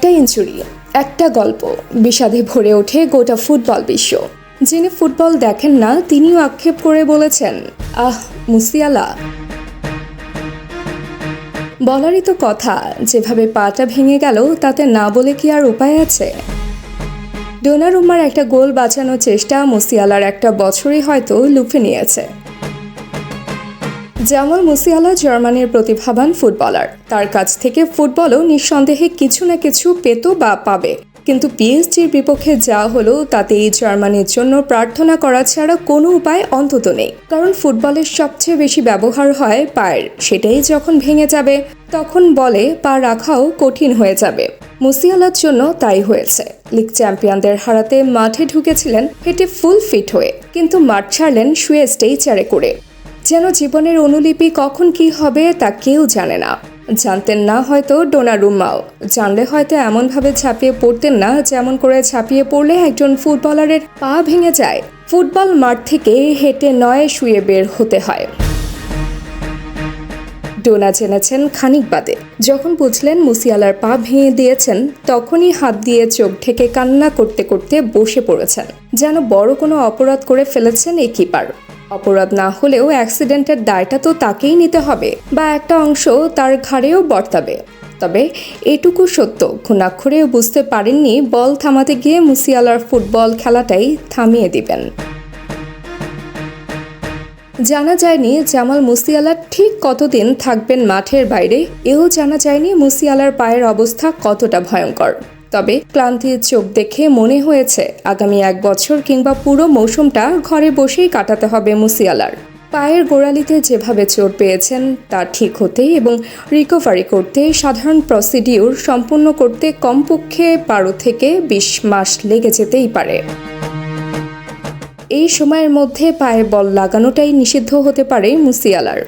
একটা ইনজুরি, একটা গল্প, বিষাদে ভরে ওঠে গোটা ফুটবল বিশ্ব। যিনি ফুটবল দেখেন না তিনিও আক্ষেপ করে বলেছেন, আহ মুসিয়ালা। বলারই তো কথা, যেভাবে পাটা ভেঙে গেল তাতে না বলে কি আর উপায় আছে? ডোনারুম্মার একটা গোল বাঁচানোর চেষ্টা মুসিয়ালার একটা বছরই হয়তো লুফে নিয়েছে। জামাল মুসিয়ালা জার্মানির প্রতিভাবান ফুটবলার। তার কাছ থেকে ফুটবলও নিঃসন্দেহে কিছু না কিছু পেত বা পাবে, কিন্তু পিএসজির বিপক্ষে যা হলো তাতে এই জার্মানির জন্য প্রার্থনা করা ছাড়া কোনো উপায় অন্তত নেই। কারণ ফুটবলের সবচেয়ে বেশি ব্যবহার হয় পায়ের, সেটাই যখন ভেঙে যাবে তখন বলে পা রাখাও কঠিন হয়ে যাবে। মুসিয়ালার জন্য তাই হয়েছে। লিগ চ্যাম্পিয়নদের হারাতে মাঠে ঢুকেছিলেন হেঁটে ফুল ফিট হয়ে, কিন্তু মাঠ ছাড়লেন শুয়ে স্ট্রেচারে করে। যেন জীবনের অনুলিপি কখন কি হবে তা কেউ জানে না। জানতেন না হয়তো ডোনারুম্মাও, জানলে হয়তো এমনভাবে ঝাঁপিয়ে পড়তেন না যেমন করে ঝাঁপিয়ে পড়লে একজন ফুটবলারের পা ভেঙে যায়। ফুটবল মাঠ থেকে হেঁটে নয় শুয়ে বের হতে হয়। ডোনা জেনেছেন খানিক বাদে, যখন বুঝলেন মুসিয়ালার পা ভেঙে দিয়েছেন তখনই হাত দিয়ে চোখ ঢেকে কান্না করতে করতে বসে পড়েছেন, যেন বড় কোনো অপরাধ করে ফেলেছেন এই কিপার। অপরাধ না হলেও অ্যাক্সিডেন্টের দায়টা তো তাকেই নিতে হবে, বা একটা অংশ তার ঘাড়েও বর্তাবে। তবে এটুকু সত্য, ঘুণাক্ষরেও বুঝতে পারেননি বল থামাতে গিয়ে মুসিয়ালার ফুটবল খেলাটাই থামিয়ে দিবেন। জানা যায়নি জামাল মুসিয়ালা ঠিক কতদিন থাকবেন মাঠের বাইরে, এও জানা যায়নি মুসিয়ালার পায়ের অবস্থা কতটা ভয়ঙ্কর। তবে ক্লান্তির চোখ দেখে মনে হয়েছে আগামী 1 বছর কিংবা পুরো মৌসুমটা ঘরে বসেই কাটাতে হবে মুসিয়ালার। পায়ের গোড়ালিতে যেভাবে চোট পেয়েছেন তা ঠিক হতে এবং রিকভারি করতে সাধারণ প্রসিডিউর সম্পূর্ণ করতে কমপক্ষে 12 থেকে 20 মাস লেগে যেতেই পারে। এই সময়ের মধ্যে পায়ে বল লাগানোটাই নিষিদ্ধ হতে পারে মুসিয়ালার।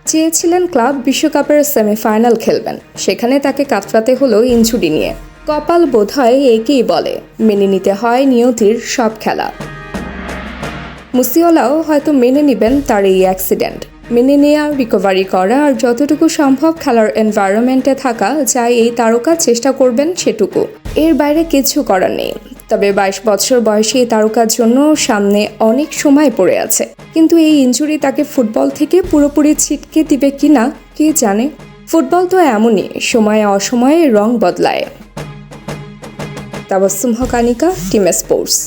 চেয়েছিলেন ক্লাব বিশ্বকাপের সেমিফাইনাল খেলবেন, সেখানে তাকে কাতরাতে হলো ইনজুরি নিয়ে। কপাল বোধহয় একেই বলে, মেনে নিতে হয় নিয়তির সব খেলা। মুসিয়ালাও হয়তো মেনে নেবেন তার এই অ্যাক্সিডেন্ট, মেনে নেওয়া, রিকভারি করা আর যতটুকু সম্ভব খেলার এনভায়রনমেন্টে থাকা যায় এই তারকা চেষ্টা করবেন সেটুকু। এর বাইরে কিছু করার নেই। তবে 22 বছর বয়সী এই তারকার জন্য সামনে অনেক সময় পড়ে আছে, কিন্তু এই ইনজুরি তাকে ফুটবল থেকে পুরোপুরি ছিটকে দিবে কিনা কে জানে। ফুটবল তো এমনই, সময়ে অসময়ে রং বদলায়। তাবাসসুম হক, আনিকা, টিম স্পোর্টস।